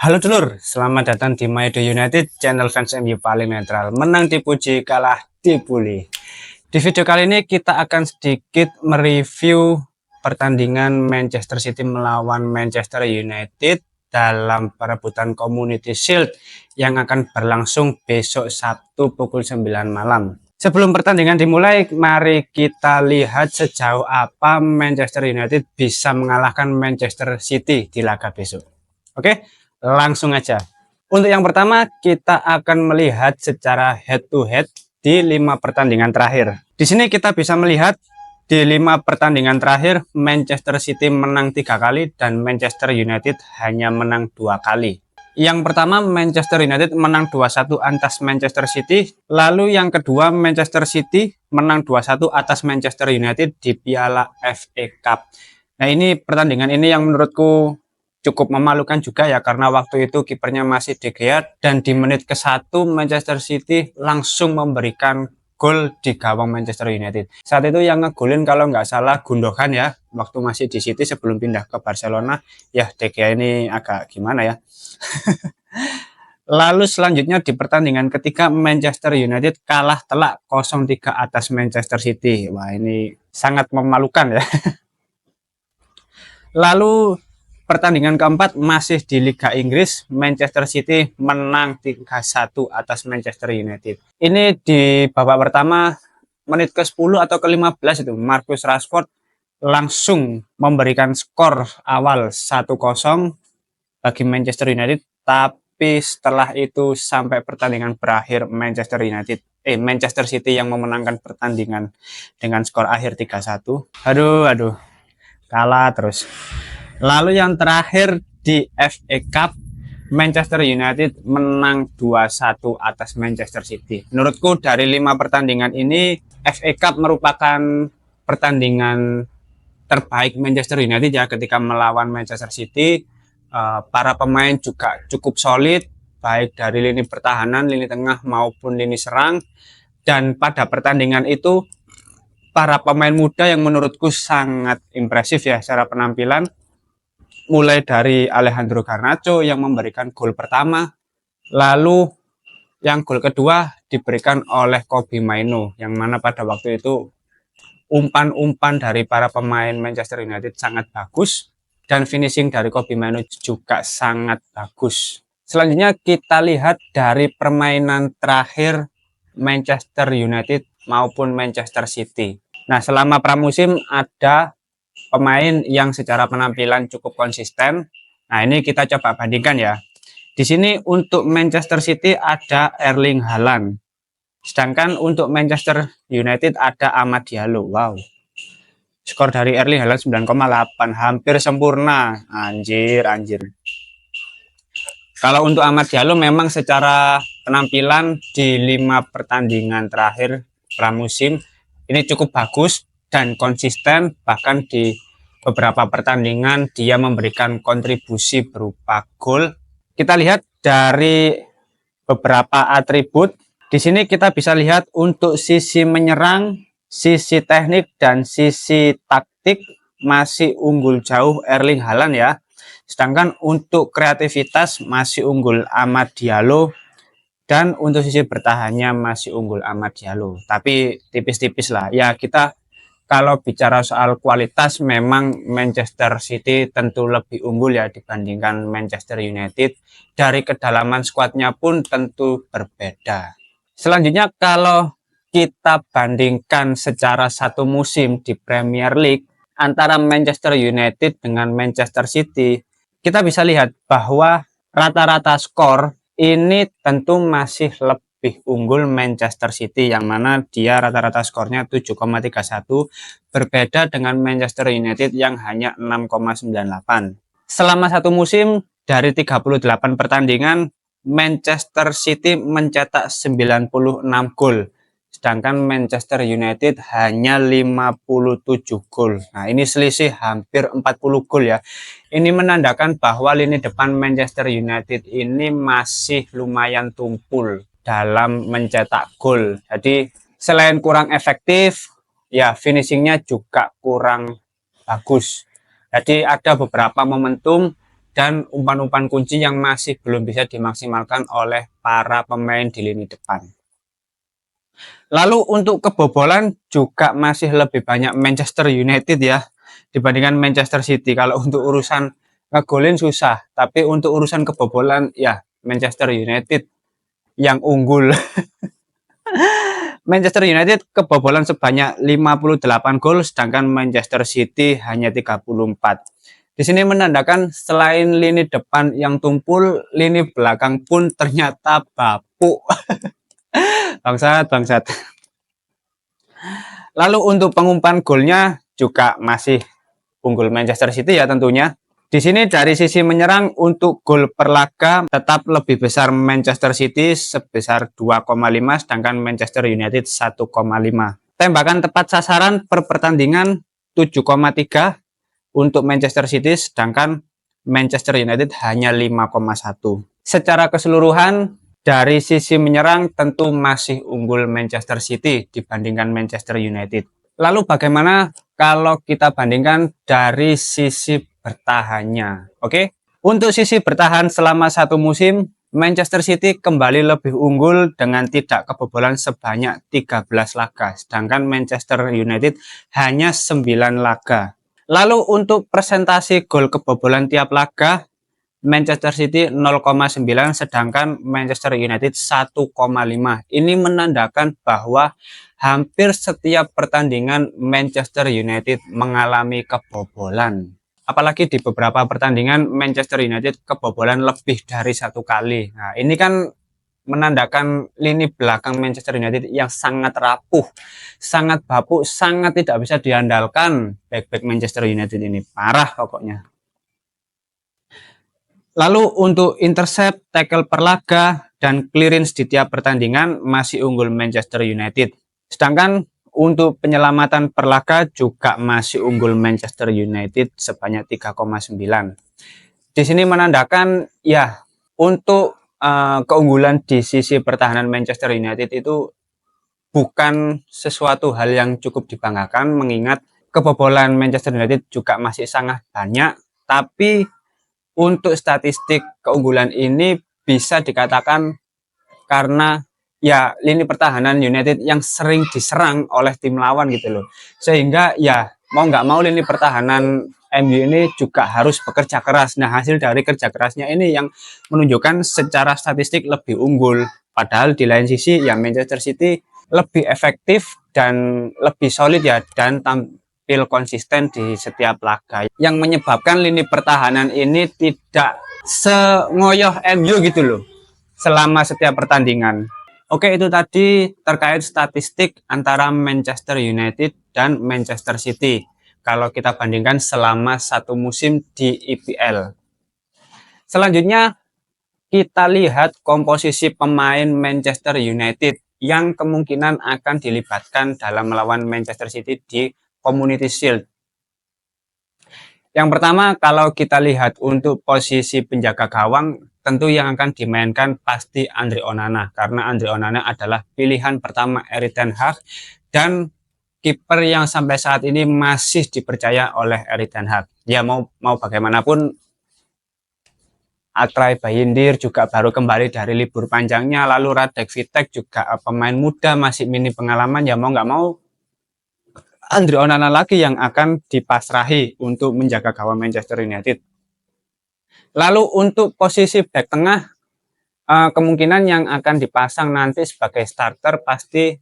Halo dulur, selamat datang di My The United, channel fans MU paling netral. Menang dipuji, kalah dibully. Di video kali ini kita akan sedikit mereview pertandingan Manchester City melawan Manchester United dalam perebutan Community Shield yang akan berlangsung besok Sabtu pukul 9 malam. Sebelum pertandingan dimulai, mari kita lihat sejauh apa Manchester United bisa mengalahkan Manchester City di laga besok. Oke, langsung aja. Untuk yang pertama, kita akan melihat secara head to head di 5 pertandingan terakhir. Di sini kita bisa melihat di 5 pertandingan terakhir Manchester City menang 3 kali dan Manchester United hanya menang 2 kali. Yang pertama, Manchester United menang 2-1 atas Manchester City. Lalu yang kedua, Manchester City menang 2-1 atas Manchester United di Piala FA Cup. Nah, ini pertandingan ini yang menurutku cukup memalukan juga ya, karena waktu itu kipernya masih De Gea dan di menit ke-1 Manchester City langsung memberikan gol di gawang Manchester United. Saat itu yang ngegolin kalau nggak salah Gundogan ya, waktu masih di City sebelum pindah ke Barcelona. Ya, De Gea ini agak gimana ya. Lalu selanjutnya di pertandingan ketiga Manchester United kalah telak 0-3 atas Manchester City. Wah, ini sangat memalukan ya. Lalu pertandingan keempat masih di Liga Inggris, Manchester City menang 3-1 atas Manchester United. Ini di babak pertama menit ke-10 atau ke-15 itu Marcus Rashford langsung memberikan skor awal 1-0 bagi Manchester United, tapi setelah itu sampai pertandingan berakhir Manchester City yang memenangkan pertandingan dengan skor akhir 3-1. Aduh, kalah terus. Lalu yang terakhir di FA Cup, Manchester United menang 2-1 atas Manchester City. Menurutku dari 5 pertandingan ini, FA Cup merupakan pertandingan terbaik Manchester United ya ketika melawan Manchester City. Para pemain juga cukup solid, baik dari lini pertahanan, lini tengah maupun lini serang. Dan pada pertandingan itu, para pemain muda yang menurutku sangat impresif ya secara penampilan, mulai dari Alejandro Garnacho yang memberikan gol pertama, lalu yang gol kedua diberikan oleh Kobbie Mainoo, yang mana pada waktu itu umpan-umpan dari para pemain Manchester United sangat bagus dan finishing dari Kobbie Mainoo juga sangat bagus. Selanjutnya kita lihat dari permainan terakhir Manchester United maupun Manchester City. Nah, selama pramusim ada pemain yang secara penampilan cukup konsisten. Nah, ini kita coba bandingkan ya. Di sini untuk Manchester City ada Erling Haaland. Sedangkan untuk Manchester United ada Amad Diallo. Wow. Skor dari Erling Haaland 9,8, hampir sempurna. Anjir. Kalau untuk Amad Diallo memang secara penampilan di 5 pertandingan terakhir pramusim ini cukup bagus dan konsisten, bahkan di beberapa pertandingan dia memberikan kontribusi berupa gol. Kita lihat dari beberapa atribut. Di sini kita bisa lihat untuk sisi menyerang, sisi teknik, dan sisi taktik masih unggul jauh Erling Haaland ya. Sedangkan untuk kreativitas masih unggul Amad Diallo, dan untuk sisi bertahannya masih unggul Amad Diallo. Tapi tipis-tipis lah. Ya, kita kalau bicara soal kualitas memang Manchester City tentu lebih unggul ya dibandingkan Manchester United. Dari kedalaman skuadnya pun tentu berbeda. Selanjutnya kalau kita bandingkan secara satu musim di Premier League antara Manchester United dengan Manchester City, kita bisa lihat bahwa rata-rata skor ini tentu masih lebih unggul Manchester City, yang mana dia rata-rata skornya 7,31, berbeda dengan Manchester United yang hanya 6,98. Selama satu musim dari 38 pertandingan, Manchester City mencetak 96 gol, sedangkan Manchester United hanya 57 gol. Nah, ini selisih hampir 40 gol ya. Ini menandakan bahwa lini depan Manchester United ini masih lumayan tumpul dalam mencetak gol. Jadi selain kurang efektif, ya finishingnya juga kurang bagus. Jadi ada beberapa momentum dan umpan-umpan kunci yang masih belum bisa dimaksimalkan oleh para pemain di lini depan. Lalu untuk kebobolan juga masih lebih banyak Manchester United ya dibandingkan Manchester City. Kalau untuk urusan ngegolin susah, tapi untuk urusan kebobolan ya Manchester United yang unggul. Manchester United kebobolan sebanyak 58 gol, sedangkan Manchester City hanya 34. Di sini menandakan selain lini depan yang tumpul, lini belakang pun ternyata bapuk. Bangsat. Lalu untuk pengumpan golnya juga masih unggul Manchester City ya tentunya. Di sini dari sisi menyerang untuk gol per laga tetap lebih besar Manchester City sebesar 2,5 sedangkan Manchester United 1,5. Tembakan tepat sasaran per pertandingan 7,3 untuk Manchester City sedangkan Manchester United hanya 5,1. Secara keseluruhan dari sisi menyerang tentu masih unggul Manchester City dibandingkan Manchester United. Lalu bagaimana kalau kita bandingkan dari sisi bertahannya? Oke, untuk sisi bertahan selama satu musim, Manchester City kembali lebih unggul dengan tidak kebobolan sebanyak 13 laga, sedangkan Manchester United hanya 9 laga. Lalu untuk presentasi gol kebobolan tiap laga, Manchester City 0,9 sedangkan Manchester United 1,5. Ini menandakan bahwa hampir setiap pertandingan Manchester United mengalami kebobolan. Apalagi di beberapa pertandingan Manchester United kebobolan lebih dari satu kali. Nah, ini kan menandakan lini belakang Manchester United yang sangat rapuh, sangat bapuk, sangat tidak bisa diandalkan. Back-back Manchester United ini parah pokoknya. Lalu untuk intercept, tackle per laga, dan clearance di tiap pertandingan masih unggul Manchester United. Sedangkan untuk penyelamatan per laga juga masih unggul Manchester United sebanyak 3,9. Di sini menandakan ya untuk keunggulan di sisi pertahanan Manchester United itu bukan sesuatu hal yang cukup dibanggakan mengingat kebobolan Manchester United juga masih sangat banyak, tapi untuk statistik keunggulan ini bisa dikatakan karena ya lini pertahanan United yang sering diserang oleh tim lawan gitu loh. Sehingga ya mau nggak mau lini pertahanan MU ini juga harus bekerja keras. Nah, hasil dari kerja kerasnya ini yang menunjukkan secara statistik lebih unggul. Padahal di lain sisi ya Manchester City lebih efektif dan lebih solid ya dan konsisten di setiap laga yang menyebabkan lini pertahanan ini tidak sengoyoh MU gitu loh selama setiap pertandingan. Oke, itu tadi terkait statistik antara Manchester United dan Manchester City kalau kita bandingkan selama satu musim di IPL. Selanjutnya kita lihat komposisi pemain Manchester United yang kemungkinan akan dilibatkan dalam melawan Manchester City di Community Shield. Yang pertama, kalau kita lihat untuk posisi penjaga gawang, tentu yang akan dimainkan pasti Andre Onana, karena Andre Onana adalah pilihan pertama Erik ten Hag dan kiper yang sampai saat ini masih dipercaya oleh Erik ten Hag. Ya mau bagaimanapun, Altay Bayindir juga baru kembali dari libur panjangnya, lalu Radek Vitek juga pemain muda masih minim pengalaman, ya mau nggak mau Andre Onana lagi yang akan dipasrahi untuk menjaga gawang Manchester United. Lalu untuk posisi back tengah, kemungkinan yang akan dipasang nanti sebagai starter pasti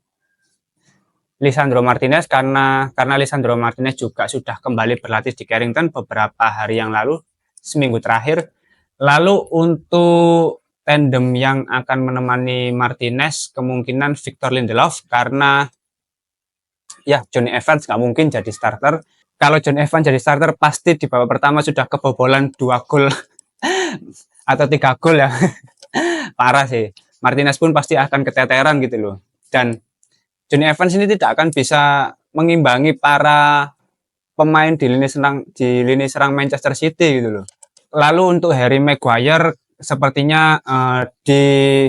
Lisandro Martinez karena Lisandro Martinez juga sudah kembali berlatih di Carrington beberapa hari yang lalu, seminggu terakhir. Lalu untuk tandem yang akan menemani Martinez kemungkinan Victor Lindelof karena ya Jonny Evans nggak mungkin jadi starter. Kalau Jonny Evans jadi starter pasti di babak pertama sudah kebobolan 2 gol atau 3 gol ya. Parah sih. Martinez pun pasti akan keteteran gitu loh. Dan Jonny Evans ini tidak akan bisa mengimbangi para pemain di lini serang Manchester City gitu loh. Lalu untuk Harry Maguire sepertinya di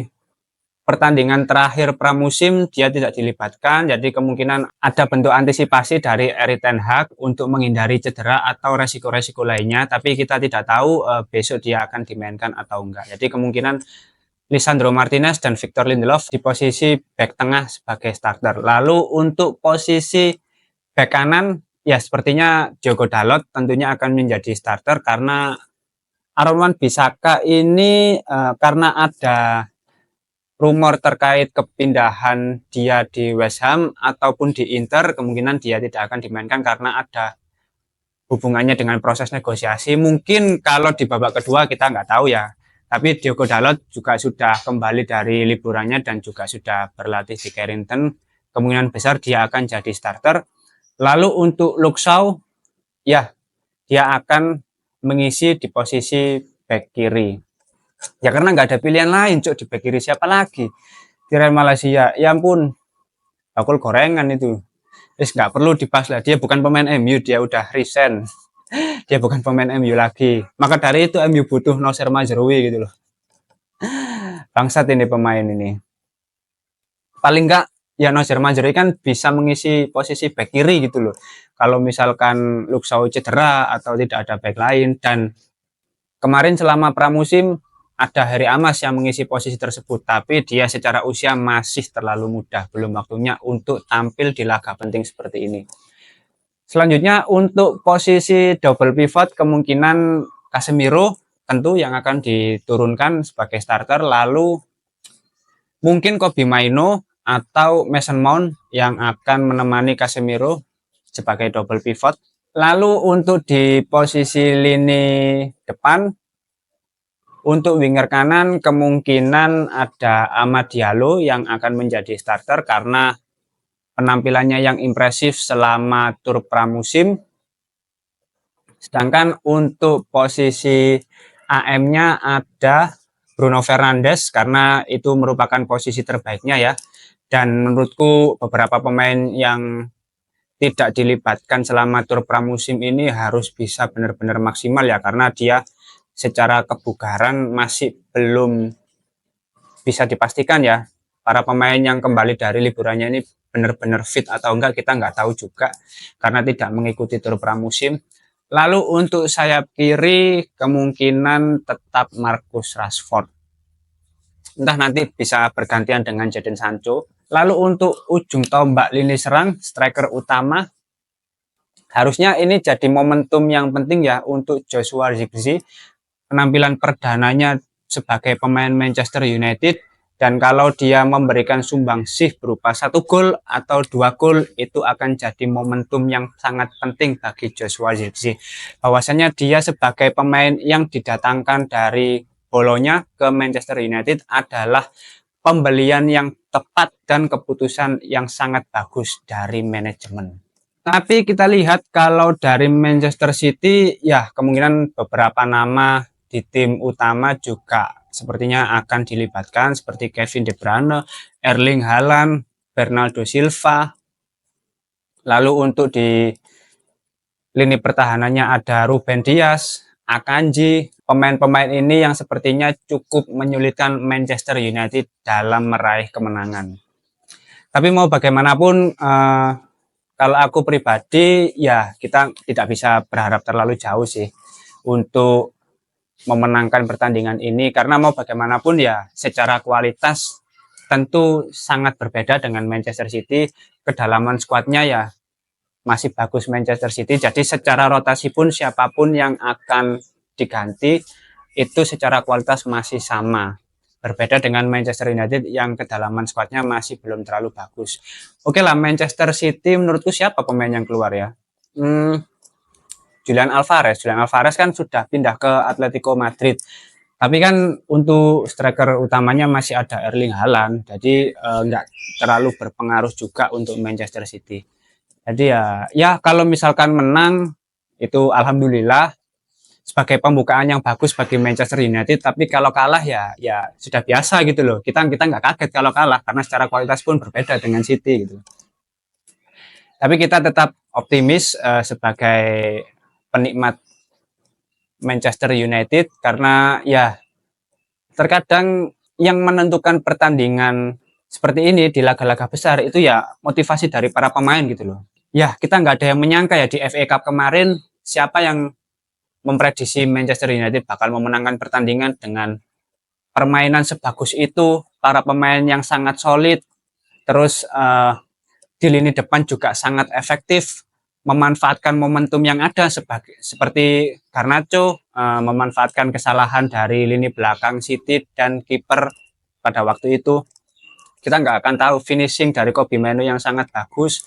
pertandingan terakhir pramusim dia tidak dilibatkan, jadi kemungkinan ada bentuk antisipasi dari Erik ten Hag untuk menghindari cedera atau resiko-resiko lainnya, tapi kita tidak tahu besok dia akan dimainkan atau enggak. Jadi kemungkinan Lisandro Martinez dan Victor Lindelof di posisi back tengah sebagai starter. Lalu untuk posisi back kanan, ya sepertinya Diogo Dalot tentunya akan menjadi starter karena Aaron Wan-Bissaka ini karena ada rumor terkait kepindahan dia di West Ham ataupun di Inter, kemungkinan dia tidak akan dimainkan karena ada hubungannya dengan proses negosiasi. Mungkin kalau di babak kedua kita nggak tahu ya. Tapi Diogo Dalot juga sudah kembali dari liburannya dan juga sudah berlatih di Carrington. Kemungkinan besar dia akan jadi starter. Lalu untuk Luke Shaw, ya dia akan mengisi di posisi back kiri. Ya karena nggak ada pilihan lain, cok, di back kiri siapa lagi di Real Malaysia. Ya ampun, bakul gorengan itu. Terus nggak perlu dibahas lah, dia bukan pemain MU, dia udah resign. Dia bukan pemain MU lagi. Maka dari itu MU butuh Nocer Mazraoui gitu loh. Bangsat ini pemain ini. Paling nggak ya Nocer Mazraoui kan bisa mengisi posisi back kiri gitu loh. Kalau misalkan Luke Shaw cedera atau tidak ada back lain, dan kemarin selama pramusim ada Harry Amas yang mengisi posisi tersebut, tapi dia secara usia masih terlalu muda, belum waktunya untuk tampil di laga penting seperti ini. Selanjutnya untuk posisi double pivot kemungkinan Casemiro tentu yang akan diturunkan sebagai starter, lalu mungkin Kobbie Mainoo atau Mason Mount yang akan menemani Casemiro sebagai double pivot. Lalu untuk di posisi lini depan, untuk winger kanan kemungkinan ada Amad Diallo yang akan menjadi starter karena penampilannya yang impresif selama tur pramusim. Sedangkan untuk posisi AM-nya ada Bruno Fernandes karena itu merupakan posisi terbaiknya ya. Dan menurutku beberapa pemain yang tidak dilibatkan selama tur pramusim ini harus bisa benar-benar maksimal ya, karena dia secara kebugaran masih belum bisa dipastikan ya. Para pemain yang kembali dari liburannya ini benar-benar fit atau enggak kita nggak tahu juga karena tidak mengikuti tur pramusim. Lalu untuk sayap kiri kemungkinan tetap Marcus Rashford. Entah nanti bisa bergantian dengan Jadon Sancho. Lalu untuk ujung tombak lini serang striker utama, harusnya ini jadi momentum yang penting ya untuk Joshua Zirkzee. Penampilan perdananya sebagai pemain Manchester United, dan kalau dia memberikan sumbangsih berupa 1 gol atau 2 gol itu akan jadi momentum yang sangat penting bagi Joshua Zirkzee. Bahwasanya dia sebagai pemain yang didatangkan dari Bolonya ke Manchester United adalah pembelian yang tepat dan keputusan yang sangat bagus dari manajemen. Tapi kita lihat kalau dari Manchester City ya kemungkinan beberapa nama di tim utama juga sepertinya akan dilibatkan seperti Kevin De Bruyne, Erling Haaland, Bernardo Silva. Lalu untuk di lini pertahanannya ada Ruben Dias, Akanji, pemain-pemain ini yang sepertinya cukup menyulitkan Manchester United dalam meraih kemenangan. Tapi mau bagaimanapun kalau aku pribadi ya kita tidak bisa berharap terlalu jauh sih untuk memenangkan pertandingan ini, karena mau bagaimanapun ya secara kualitas tentu sangat berbeda dengan Manchester City. Kedalaman skuadnya ya masih bagus Manchester City, jadi secara rotasi pun siapapun yang akan diganti itu secara kualitas masih sama. Berbeda dengan Manchester United yang kedalaman skuadnya masih belum terlalu bagus. Oke lah, Manchester City menurutku siapa pemain yang keluar ya? Julian Alvarez kan sudah pindah ke Atletico Madrid. Tapi kan untuk striker utamanya masih ada Erling Haaland, jadi nggak terlalu berpengaruh juga untuk Manchester City. Jadi ya kalau misalkan menang itu alhamdulillah sebagai pembukaan yang bagus bagi Manchester United. Tapi kalau kalah ya sudah biasa gitu loh. Kita nggak kaget kalau kalah karena secara kualitas pun berbeda dengan City gitu. Tapi kita tetap optimis sebagai penikmat Manchester United, karena ya terkadang yang menentukan pertandingan seperti ini di laga-laga besar itu ya motivasi dari para pemain gitu loh. Ya, kita nggak ada yang menyangka ya di FA Cup kemarin siapa yang memprediksi Manchester United bakal memenangkan pertandingan dengan permainan sebagus itu, para pemain yang sangat solid, terus di lini depan juga sangat efektif, memanfaatkan momentum yang ada seperti Garnacho, memanfaatkan kesalahan dari lini belakang City dan kiper pada waktu itu. Kita nggak akan tahu finishing dari Kobbie Mainoo yang sangat bagus.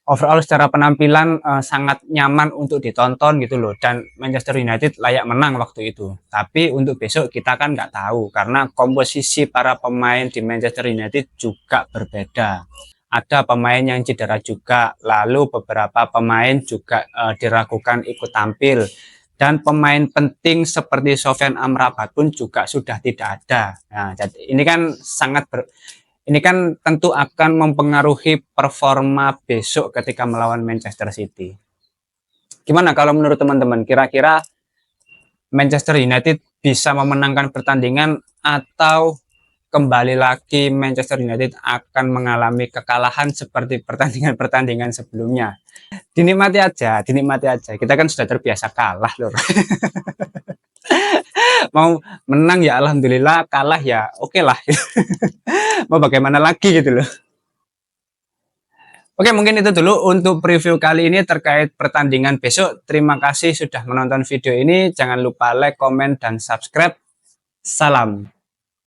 Overall secara penampilan sangat nyaman untuk ditonton gitu loh, dan Manchester United layak menang waktu itu. Tapi untuk besok kita kan nggak tahu karena komposisi para pemain di Manchester United juga berbeda. Ada pemain yang cedera juga, lalu beberapa pemain juga diragukan ikut tampil, dan pemain penting seperti Sofyan Amrabat pun juga sudah tidak ada. Nah, jadi ini kan tentu akan mempengaruhi performa besok ketika melawan Manchester City. Gimana kalau menurut teman-teman? Kira-kira Manchester United bisa memenangkan pertandingan atau kembali lagi Manchester United akan mengalami kekalahan seperti pertandingan-pertandingan sebelumnya? Dinikmati aja, dinikmati aja. Kita kan sudah terbiasa kalah loh. Mau menang ya alhamdulillah, kalah ya oke lah. Mau bagaimana lagi gitu loh. Oke, mungkin itu dulu untuk preview kali ini terkait pertandingan besok. Terima kasih sudah menonton video ini. Jangan lupa like, komen, dan subscribe. Salam.